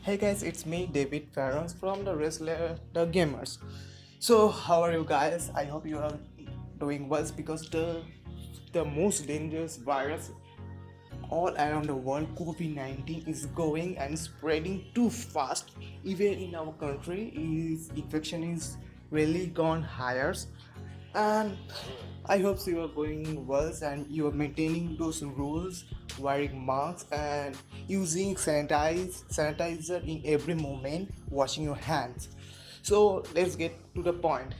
Hey guys, it's me, David Farrons from the Wrestler The Gamers. So, how are you guys? I hope you are doing well because the most dangerous virus all around the world, COVID-19, is going and spreading too fast. Even in our country, is infection is really gone higher, and I hope so you are going well and you are maintaining those rules, wearing masks and using sanitizer in every moment, washing your hands. So let's get to the point.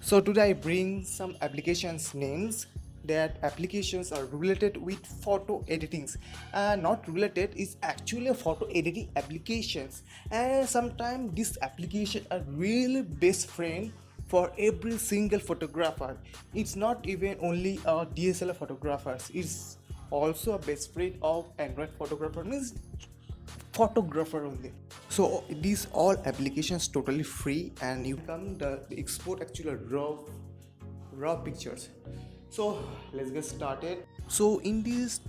So today I bring some applications names. That applications are related with photo editing. Not related is actually a photo editing applications. And sometimes these applications are really best friend for every single photographer. It's not even only a DSLR photographers. It's also a best friend of Android photographer. Means photographer only. So these all applications totally free and you can the export actually raw pictures. So let's get started. So in this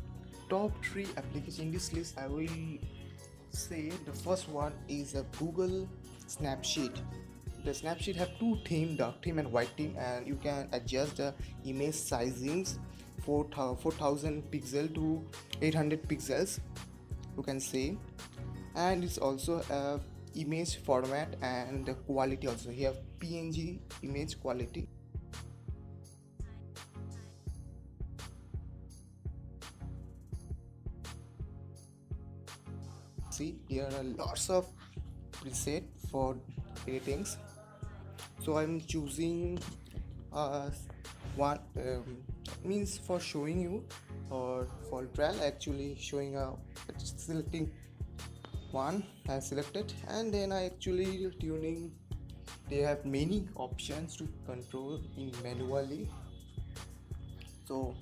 top three applications in this list, I will say the first one is a Google Snapsheet. The Snapsheet have two theme, dark theme and white theme, and you can adjust the image sizings 4000 pixel to 800 pixels, you can see. And it's also a image format and the quality also. Here PNG image quality. See, here are lots of preset for editings. So I'm choosing one means for showing you, or for trial actually showing a selecting one I selected, and then I actually tuning. They have many options to control in manually, so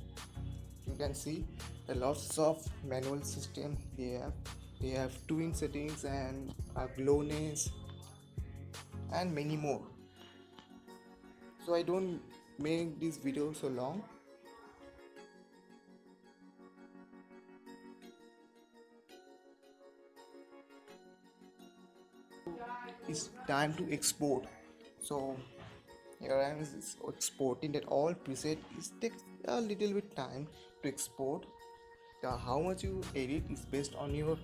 you can see the lots of manual system they have twin settings and glowness and many more. So I don't make this video so long. It's time to export. So here I am exporting that all preset. It takes a little bit time to export. How much you edit is based on your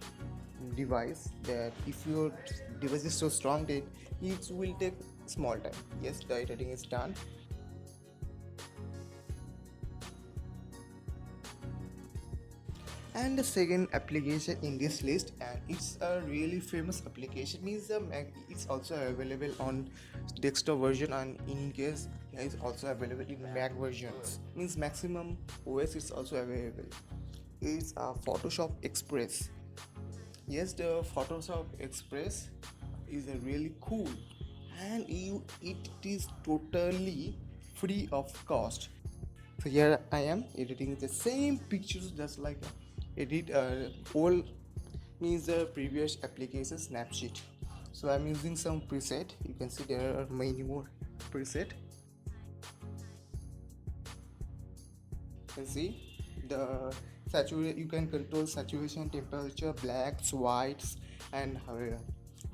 device. That if your device is so strong, that it will take small time. Yes, the editing is done. And the second application in this list, and it's a really famous application, means it's also available on desktop version, and in case it's also available in Mac versions, means maximum OS is also available. It's a Photoshop Express. Yes, the Photoshop Express is a really cool, and it is totally free of cost. So here I am editing the same pictures just like edit all means the previous application Snapsheet. So I'm using some preset. You can see there are many more preset. You can see the saturate. You can control saturation, temperature, blacks, whites, and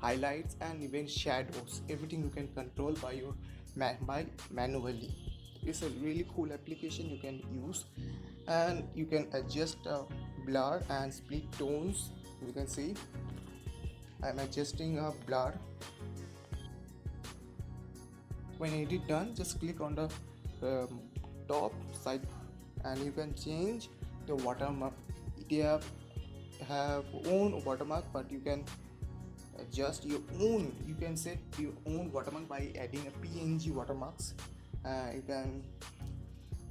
highlights, and even shadows. Everything you can control by your by manually. It's a really cool application you can use, and you can adjust blur and split tones. You can see I'm adjusting a blur. When edit done, just click on the top side and you can change the watermark. They have own watermark, but you can adjust your own. You can set your own watermark by adding a PNG watermarks. You can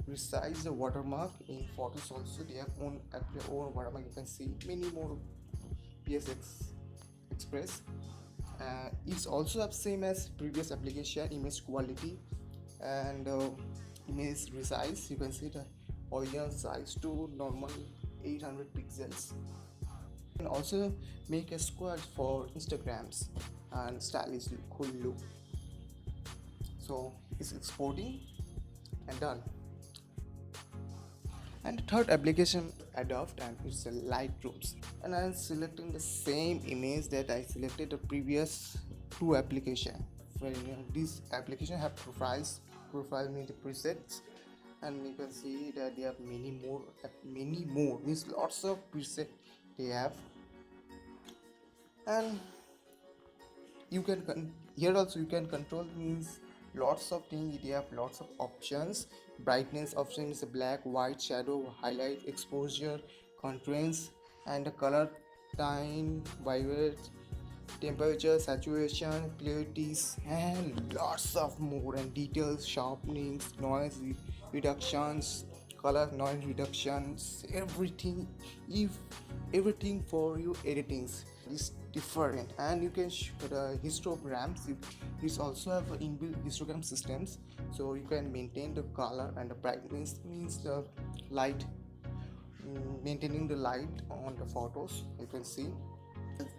resize the watermark in photos also. They have own watermark. You can see many more PSX Express. It's also the same as previous application. Image quality and image resize. You can see the original size to normal 800 pixels. can also make a squad for Instagrams and stylish cool look. So it's exporting and done. And the third application adopt, and it's a Lightrooms, and I'm selecting the same image that I selected the previous two application. Where this application have profile means the presets, and you can see that they have many more means lots of preset they have. And you can here also you can control means lots of things. They have lots of options. Brightness option is black, white, shadow, highlight, exposure, contrast, and the color time, vibrate, temperature, saturation, clarities, and lots of more, and details, sharpenings, noise reductions, color noise reductions, everything. If everything for you editings is different. And you can the histograms. This also have inbuilt histogram systems, so you can maintain the color and the brightness means the light, maintaining the light on the photos. You can see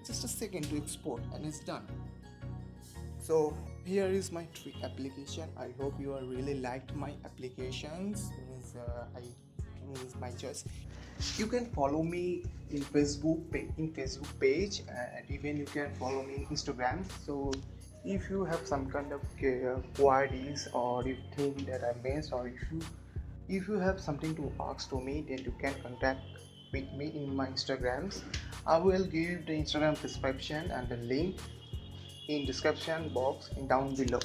just a second to export and it's done. So here is my trick application. I hope you are really liked my applications. Means my choice. You can follow me in Facebook page, and even you can follow me in Instagram. So if you have some kind of queries, or you think that I missed, or if you have something to ask to me, then you can contact with me in my Instagrams. I will give the Instagram description and the link in description box down below.